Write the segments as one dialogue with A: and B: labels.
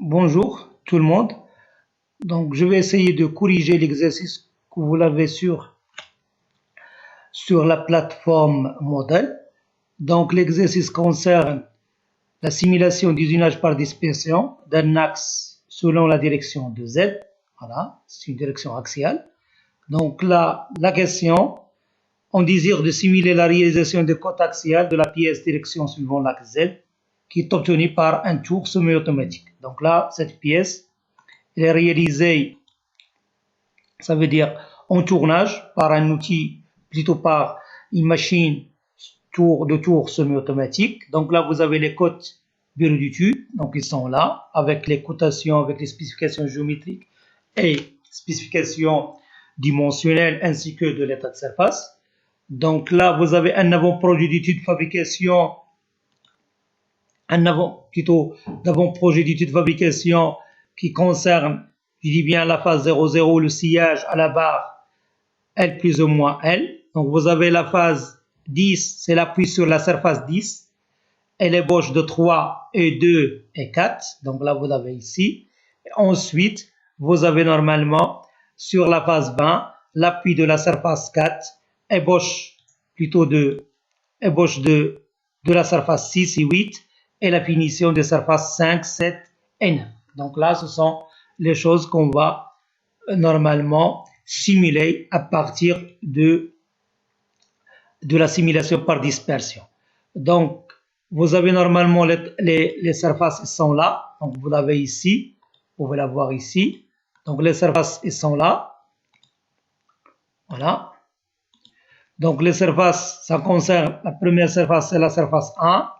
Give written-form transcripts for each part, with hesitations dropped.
A: Bonjour tout le monde. Donc je vais essayer de corriger l'exercice que vous l'avez sur la plateforme modèle. Donc l'exercice concerne la simulation d'usinage par dispersion d'un axe selon la direction de Z. Voilà, c'est une direction axiale. Donc là, la question, on désire de simuler la réalisation de côte axiale de la pièce direction suivant l'axe Z, qui est obtenue par un tour semi-automatique. Donc là, cette pièce, elle est réalisée, ça veut dire en tournage, par un outil, plutôt par une machine de tour semi-automatique. Donc là, vous avez les cotes bureau d'études, donc ils sont là, avec les cotations, avec les spécifications géométriques et spécifications dimensionnelles, ainsi que de l'état de surface. Donc là, vous avez un avant-projet d'étude fabrication, d'avant-projet d'étude fabrication qui concerne, je dis bien la phase 00, le sillage à la barre L plus ou moins L. Donc vous avez la phase 10, c'est l'appui sur la surface 10, et l'ébauche de 3 et 2 et 4. Donc là, vous l'avez ici. Et ensuite, vous avez normalement sur la phase 20, l'appui de la surface 4, ébauche de la surface 6 et 8, et la finition des surfaces 5, 7 et 9. Donc là, ce sont les choses qu'on va normalement simuler à partir de la simulation par dispersion. Donc, vous avez normalement les surfaces sont là. Donc, vous l'avez ici. Vous pouvez la voir ici. Donc, les surfaces sont là. Voilà. Donc, les surfaces, ça concerne la première surface, c'est la surface 1,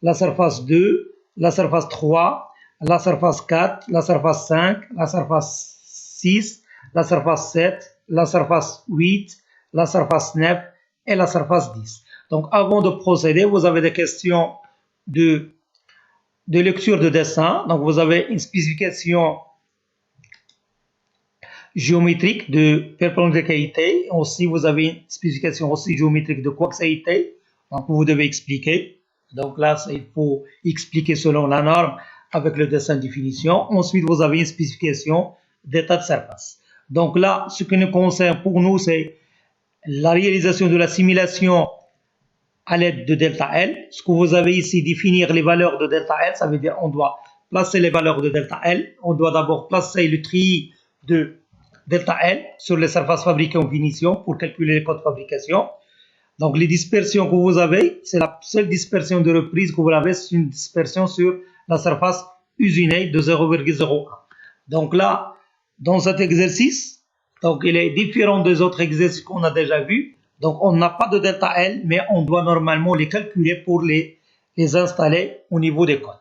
A: la surface 2, la surface 3, la surface 4, la surface 5, la surface 6, la surface 7, la surface 8, la surface 9 et la surface 10. Donc, avant de procéder, vous avez des questions de lecture de dessin. Donc, vous avez une spécification géométrique de perpendicularität. Aussi, vous avez une spécification aussi géométrique de coaxialité. Donc, vous devez expliquer. Donc là, il faut expliquer selon la norme avec le dessin de définition. Ensuite, vous avez une spécification d'état de surface. Donc là, ce qui nous concerne pour nous, c'est la réalisation de la simulation à l'aide de delta L. Ce que vous avez ici, définir les valeurs de delta L, ça veut dire on doit placer les valeurs de delta L. On doit d'abord placer le treillis de delta L sur les surfaces fabriquées en finition pour calculer les codes de fabrication. Donc les dispersions que vous avez, c'est la seule dispersion de reprise que vous avez, c'est une dispersion sur la surface usinée de 0,01. Donc là, dans cet exercice, donc il est différent des autres exercices qu'on a déjà vus. Donc on n'a pas de delta L, mais on doit normalement les calculer pour les installer au niveau des codes.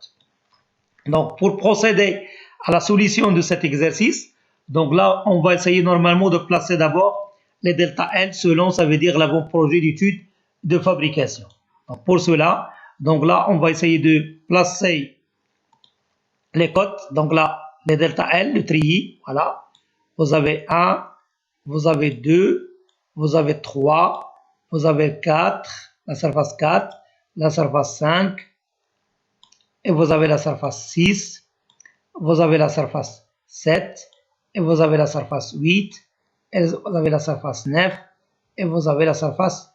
A: Donc pour procéder à la solution de cet exercice, donc là on va essayer normalement de placer d'abord les delta L selon, ça veut dire l'avant-projet d'étude de fabrication. Donc pour cela, donc là on va essayer de placer les codes. Donc là, les delta L, le treillis, voilà. Vous avez 1, vous avez 2, vous avez 3, vous avez 4, la surface 4, la surface 5, et vous avez la surface 6, vous avez la surface 7, et vous avez la surface 8, et vous avez la surface 9, et vous avez la surface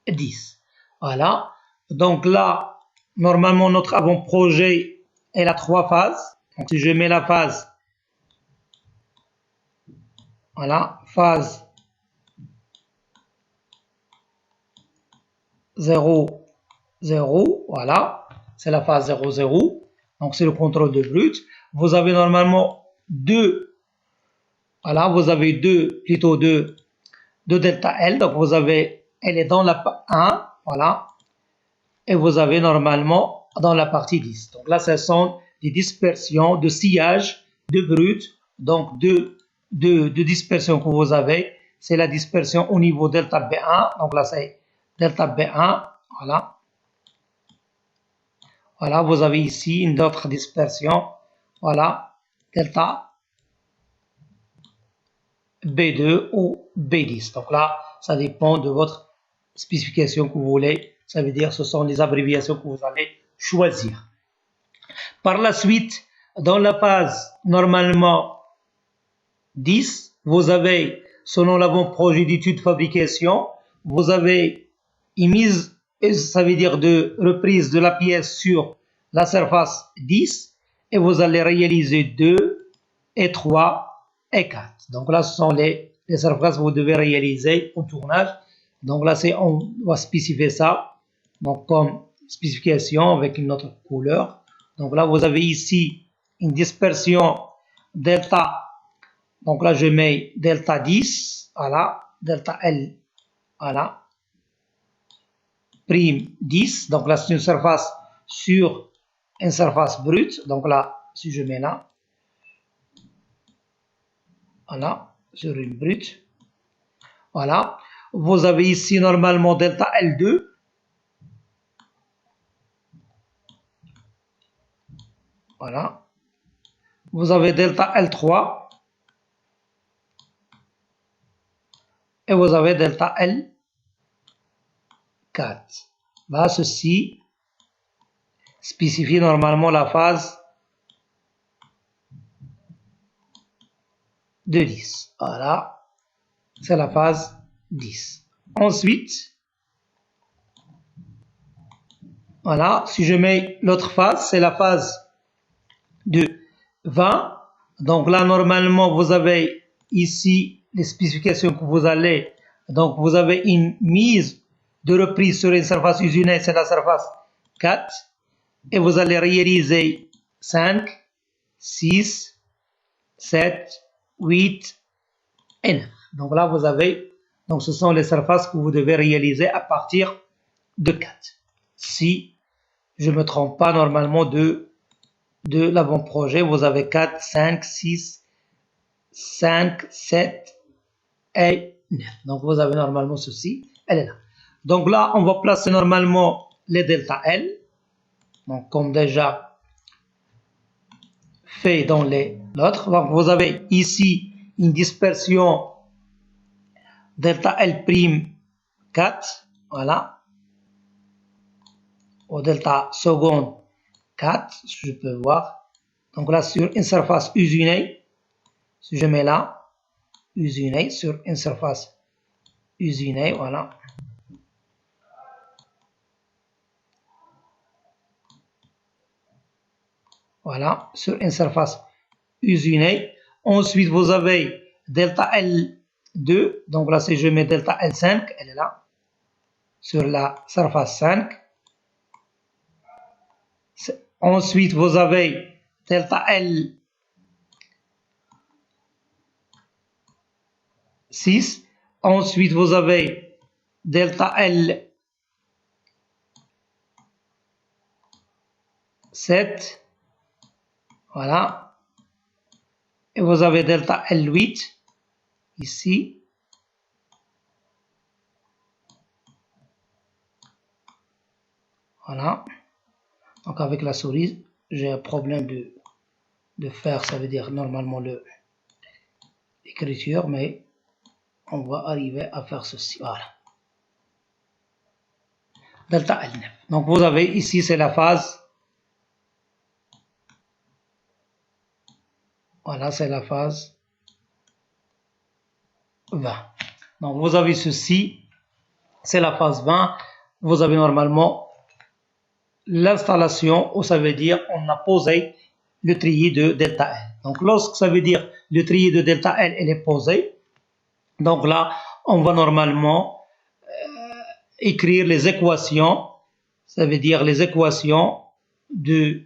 A: 10. Voilà. Donc là, normalement, notre avant-projet est à 3 phases. Donc si je mets la phase, voilà, phase 0, 0, voilà, c'est la phase 0, 0. Donc c'est le contrôle de brut. Vous avez normalement deux, voilà, vous avez deux delta L. Donc vous avez, elle est dans la 1, voilà, et vous avez normalement dans la partie 10. Donc là, ce sont des dispersions de sillage de brut, donc de dispersion que vous avez. C'est la dispersion au niveau delta B1. Donc là, c'est delta B1. Voilà. Voilà, vous avez ici une autre dispersion. Voilà, delta B2 ou B10. Donc là, ça dépend de votre spécification que vous voulez. Ça veut dire ce sont les abréviations que vous allez choisir. Par la suite, Dans la phase, normalement, 10, vous avez, selon l'avant-projet d'étude fabrication, vous avez une mise, ça veut dire de reprise de la pièce sur la surface 10, et vous allez réaliser 2 et 3 et 4. Donc là, ce sont les surfaces que vous devez réaliser au tournage. Donc là, on va spécifier ça, donc comme spécification avec une autre couleur. Donc là, vous avez ici une dispersion delta. Donc là, je mets delta 10, voilà, delta L, voilà, prime 10. Donc là, c'est une surface sur une surface brute. Donc là, si je mets là, voilà, sur une brute, voilà. Vous avez ici normalement delta L2. Voilà. Vous avez delta L3. Et vous avez delta L4. Là, ceci spécifie normalement la phase de 10. Voilà. C'est la phase 10. Ensuite, voilà, si je mets l'autre phase, c'est la phase de 20. Donc là, normalement, vous avez ici les spécifications que vous allez. Donc, vous avez une mise de reprise sur une surface usinée, c'est la surface 4. Et vous allez réaliser 5, 6, 7, 8 et 9. Donc là, vous avez, donc ce sont les surfaces que vous devez réaliser à partir de 4. Si je ne me trompe pas, normalement, de l'avant-projet, vous avez 4, 5, 6, 5, 7 et 9. Donc vous avez normalement ceci, elle est là. Donc là, on va placer normalement les delta L. Donc comme déjà fait dans l'autre. Donc vous avez ici une dispersion delta L' 4. Voilà. Au delta seconde 4, si je peux voir. Donc là, sur une surface usinée, si je mets là, usinée, sur une surface usinée, voilà. Voilà, sur une surface usinée. Ensuite, vous avez delta L2. Donc là, si je mets delta L5, elle est là, sur la surface 5. Ensuite, vous avez delta L6. Ensuite, vous avez delta L7. Voilà. Et vous avez delta L8 ici. Voilà. Donc avec la souris, j'ai un problème de faire, ça veut dire normalement l'écriture, mais on va arriver à faire ceci. Voilà. Delta L9. Donc vous avez ici, c'est la phase. Voilà, c'est la phase 20. Donc vous avez ceci, c'est la phase 20. Vous avez normalement l'installation, où ça veut dire on a posé le trier de delta L. Donc lorsque ça veut dire le trier de delta L, elle est posé, donc là, on va normalement écrire les équations, ça veut dire les équations de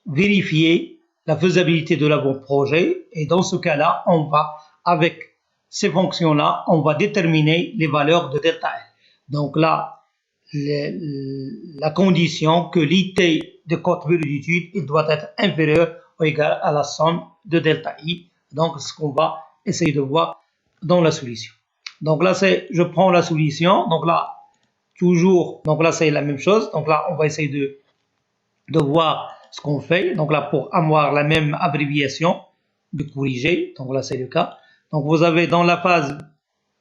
A: vérifier la faisabilité de l'avant-projet. Et dans ce cas-là, on va, avec ces fonctions-là, on va déterminer les valeurs de delta L. Donc là, la condition que l'IT de cote d'étude, il doit être inférieur ou égal à la somme de delta I. Donc, ce qu'on va essayer de voir dans la solution. Donc là, je prends la solution. Donc là, toujours, donc là, c'est la même chose. Donc là, on va essayer de voir ce qu'on fait. Donc là, pour avoir la même abréviation, de corriger. Donc là, c'est le cas. Donc vous avez dans la phase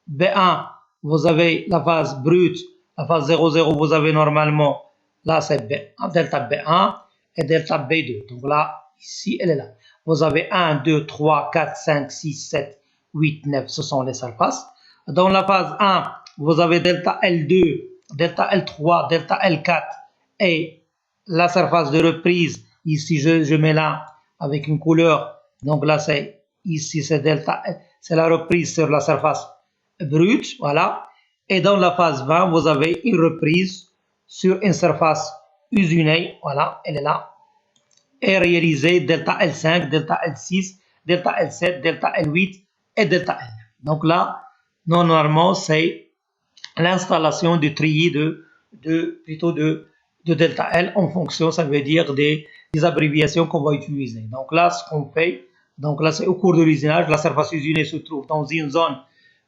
A: B1, vous avez la phase brute. La phase 0,0, vous avez normalement, là c'est delta B1 et delta B2. Donc là, Ici, elle est là. Vous avez 1, 2, 3, 4, 5, 6, 7, 8, 9. Ce sont les surfaces. Dans la phase 1, vous avez delta L2, delta L3, delta L4 et la surface de reprise. Ici, je mets là avec une couleur. Donc là, c'est ici, c'est delta, c'est la reprise sur la surface brute. Voilà. Et dans la phase 20, vous avez une reprise sur une surface usinée. Voilà, elle est là. Et réalisée delta L5, delta L6, delta L7, delta L8 et delta L. Donc là, normalement, c'est l'installation du treillis plutôt de delta L en fonction, ça veut dire des abréviations qu'on va utiliser. Donc là, ce qu'on fait, donc là, c'est au cours de l'usinage, la surface usinée se trouve dans une zone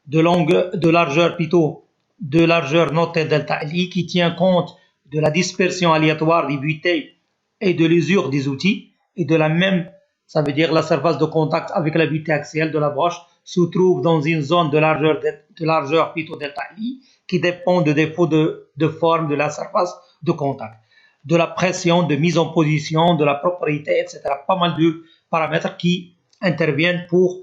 A: de largeur plutôt de largeur notée delta Li qui tient compte de la dispersion aléatoire des butées et de l'usure des outils et de la même, ça veut dire la surface de contact avec la butée axiale de la broche se trouve dans une zone de largeur plutôt delta I qui dépend de défaut de forme de la surface de contact, de la pression, de mise en position, de la propriété, etc. Pas mal de paramètres qui interviennent pour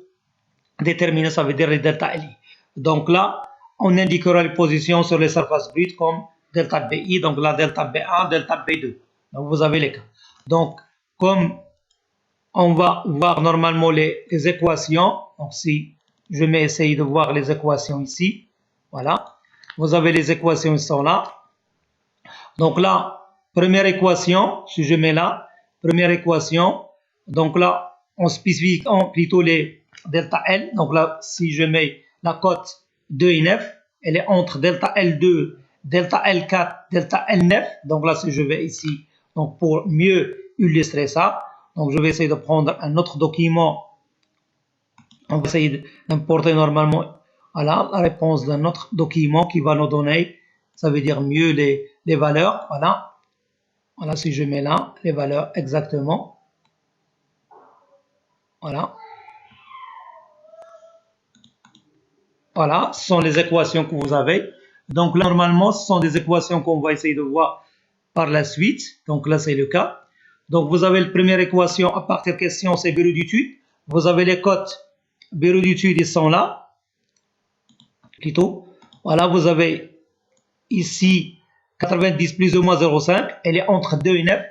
A: déterminer, ça veut dire les delta Li. Donc là, on indiquera les positions sur les surfaces brutes comme delta BI, donc la delta B1, delta B2. Donc vous avez les cas. Donc, comme on va voir normalement les équations, donc si je vais essayer de voir les équations ici, voilà, vous avez les équations qui sont là. Donc là, première équation, si je mets là, première équation, donc là, on spécifie plutôt les delta L, donc là, si je mets la cote 2 et 9, elle est entre delta L2, delta L4, delta L9, donc là, si je vais ici, donc pour mieux illustrer ça, donc je vais essayer de prendre un autre document, on va essayer d'importer normalement, voilà, la réponse d'un autre document qui va nous donner, ça veut dire mieux les valeurs, voilà, voilà, si je mets là, les valeurs exactement, voilà. Voilà, ce sont les équations que vous avez. Donc, là, normalement, ce sont des équations qu'on va essayer de voir par la suite. Donc, là, c'est le cas. Donc, vous avez la première équation à partir de question, c'est Béroud-Études. Vous avez les cotes Béroud-Études, ils sont là. Plutôt. Voilà, vous avez ici 90 plus ou moins 0,5. Elle est entre 2 et 9.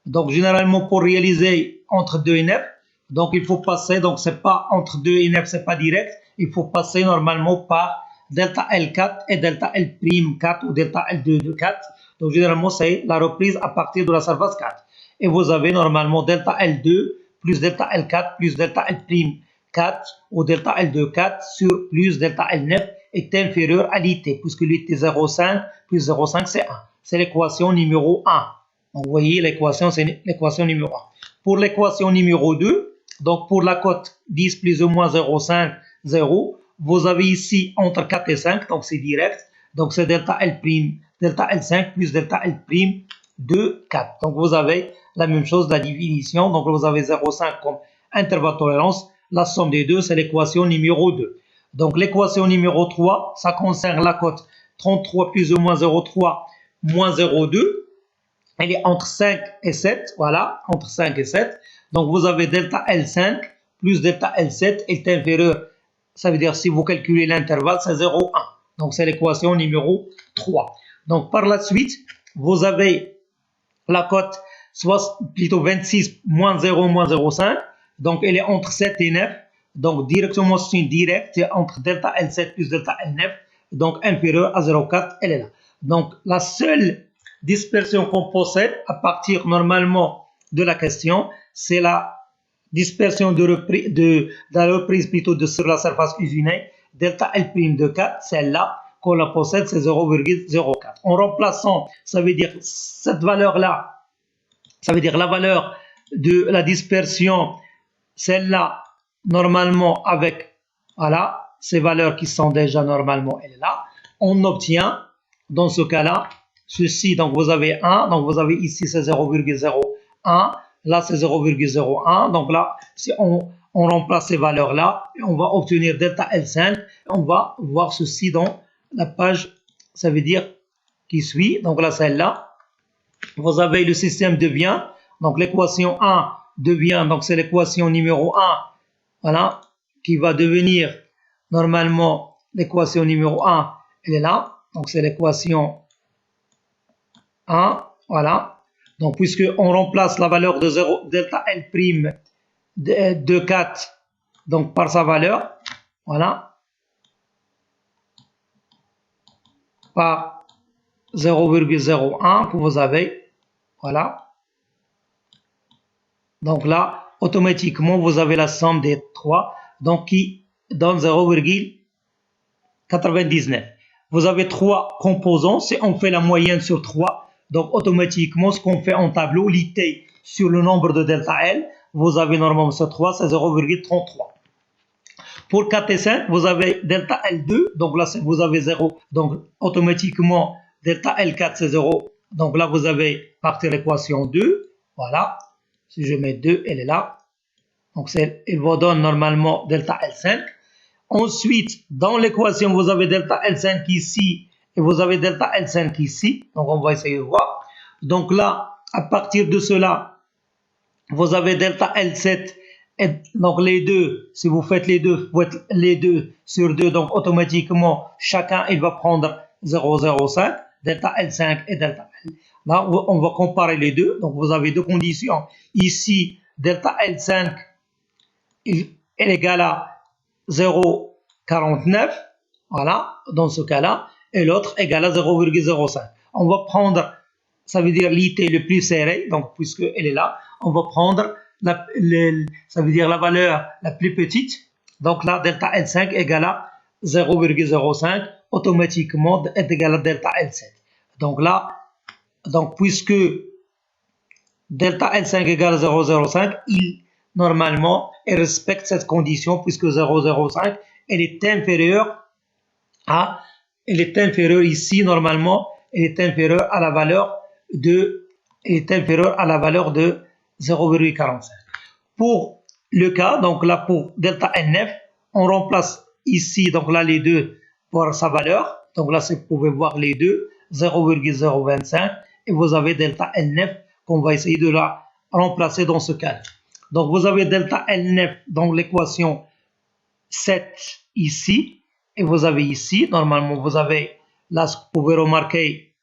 A: Donc, généralement, pour réaliser entre 2 et 9, donc il faut passer, donc c'est pas entre 2 et 9, c'est pas direct. Il faut passer normalement par delta L4 et delta L'4 ou delta L2 4. Donc généralement c'est la reprise à partir de la surface 4. Et vous avez normalement delta L2 plus delta L4 plus delta L'4 ou delta L2 4 sur plus delta L9 est inférieur à l'IT, puisque l'IT 0,5 plus 0,5 c'est 1. C'est l'équation numéro 1. Donc vous voyez l'équation, c'est l'équation numéro 1. Pour l'équation numéro 2, donc pour la cote 10 plus ou moins 0,5, 0, vous avez ici entre 4 et 5, donc c'est direct. Donc c'est delta L', delta L5 plus delta L' de 4. Donc vous avez la même chose, la définition. Donc vous avez 0,5 comme intervalle de tolérance. La somme des deux, c'est l'équation numéro 2. Donc l'équation numéro 3, ça concerne la cote 33 plus ou moins 0,3 moins 0,2. Elle est entre 5 et 7, voilà, entre 5 et 7. Donc vous avez delta L5 plus delta L7 est inférieur. Ça veut dire si vous calculez l'intervalle, c'est 0,1. Donc c'est l'équation numéro 3. Donc par la suite, vous avez la cote, soit plutôt 26 moins 0 moins 0,5. Donc elle est entre 7 et 9. Donc directement c'est une directe, c'est entre delta L7 plus delta L9. Donc inférieur à 0,4, elle est là. Donc la seule dispersion qu'on possède à partir normalement de la question, c'est la dispersion de la reprise plutôt sur la surface usinée, delta L' de 4, celle-là, qu'on la possède, c'est 0,04. En remplaçant, ça veut dire cette valeur-là, ça veut dire la valeur de la dispersion, celle-là, normalement avec, voilà, ces valeurs qui sont déjà normalement, elle est là, on obtient, dans ce cas-là, ceci, donc vous avez 1, donc vous avez ici c'est 0,01, là c'est 0,01, donc là si on remplace ces valeurs là, on va obtenir delta L5, on va voir ceci dans la page, ça veut dire qui suit, donc là celle-là, vous avez le système devient, donc l'équation 1, devient, donc c'est l'équation numéro 1, voilà, qui va devenir normalement l'équation numéro 1, elle est là, donc c'est l'équation 1, voilà. Donc puisque on remplace la valeur de 0, delta L prime de 4, donc par sa valeur, voilà, par 0,01 que vous avez, voilà. Donc là, automatiquement, vous avez la somme des 3, donc qui donne 0,99. Vous avez 3 composants, si on fait la moyenne sur 3, donc automatiquement, ce qu'on fait en tableau, l'IT sur le nombre de delta L, vous avez normalement ce 3, c'est 0,33. Pour 4 et 5, vous avez delta L2, donc là vous avez 0, donc automatiquement delta L4 c'est 0, donc là vous avez partir l'équation 2, voilà, si je mets 2, elle est là, donc il vous donne normalement delta L5. Ensuite, dans l'équation, vous avez delta L5 ici et vous avez delta L5 ici, donc on va essayer de voir. Donc là, à partir de cela, vous avez delta L7. Et donc les deux, si vous faites les deux, vous faites les deux sur 2, donc automatiquement, chacun il va prendre 0,05, delta L5 et delta L. Là, on va comparer les deux. Donc vous avez deux conditions. Ici, delta L5 est égal à 0,49, voilà, dans ce cas-là, et l'autre égal à 0,05. On va prendre, ça veut dire l'IT le plus serré, donc puisqu'elle est là, on va prendre ça veut dire la valeur la plus petite. Donc là, delta L5 égale à 0,05, automatiquement est égal à delta L7. Donc là, puisque delta L5 égale à 0,05, normalement, il respecte cette condition puisque 0,05, elle est inférieure ici, normalement, elle est inférieure à la valeur de 0,45. Pour le cas, donc là pour delta L9, on remplace ici, donc là les deux pour sa valeur. Donc là, vous pouvez voir les deux, 0,025, et vous avez delta L9 qu'on va essayer de la remplacer dans ce cas. Donc vous avez delta L9 dans l'équation 7 ici, et vous avez ici, normalement vous avez, là vous pouvez remarquer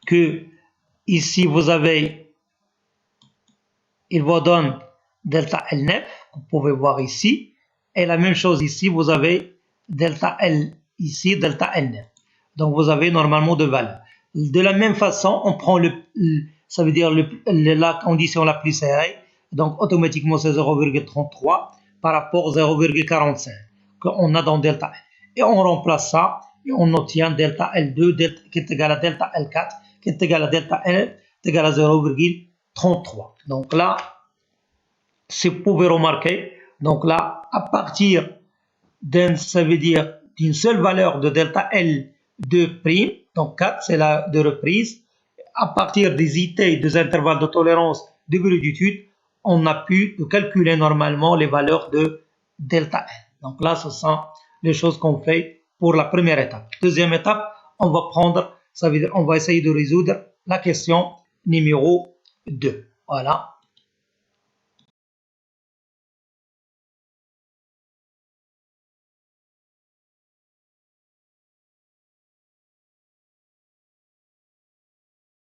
A: que ici vous avez, il vous donne delta L9, vous pouvez voir ici, et la même chose ici, vous avez delta L ici, delta L9. Donc vous avez normalement deux valeurs. De la même façon, on prend ça veut dire la condition la plus serrée, donc automatiquement c'est 0,33 par rapport à 0,45 qu'on a dans delta L. Et on remplace ça, et on obtient delta L2 qui est égal à delta L4, qui est égal à delta L, qui est égal à 0,33. Donc là, si vous pouvez remarquer, donc là, à partir ça veut dire d'une seule valeur de delta L2', donc 4, c'est la de reprise, à partir des IT, des intervalles de tolérance de véritude, on a pu calculer normalement les valeurs de delta L. Donc là, ce sont les choses qu'on fait pour la première étape. Deuxième étape, on va prendre, ça veut dire, on va essayer de résoudre la question numéro 2. Voilà.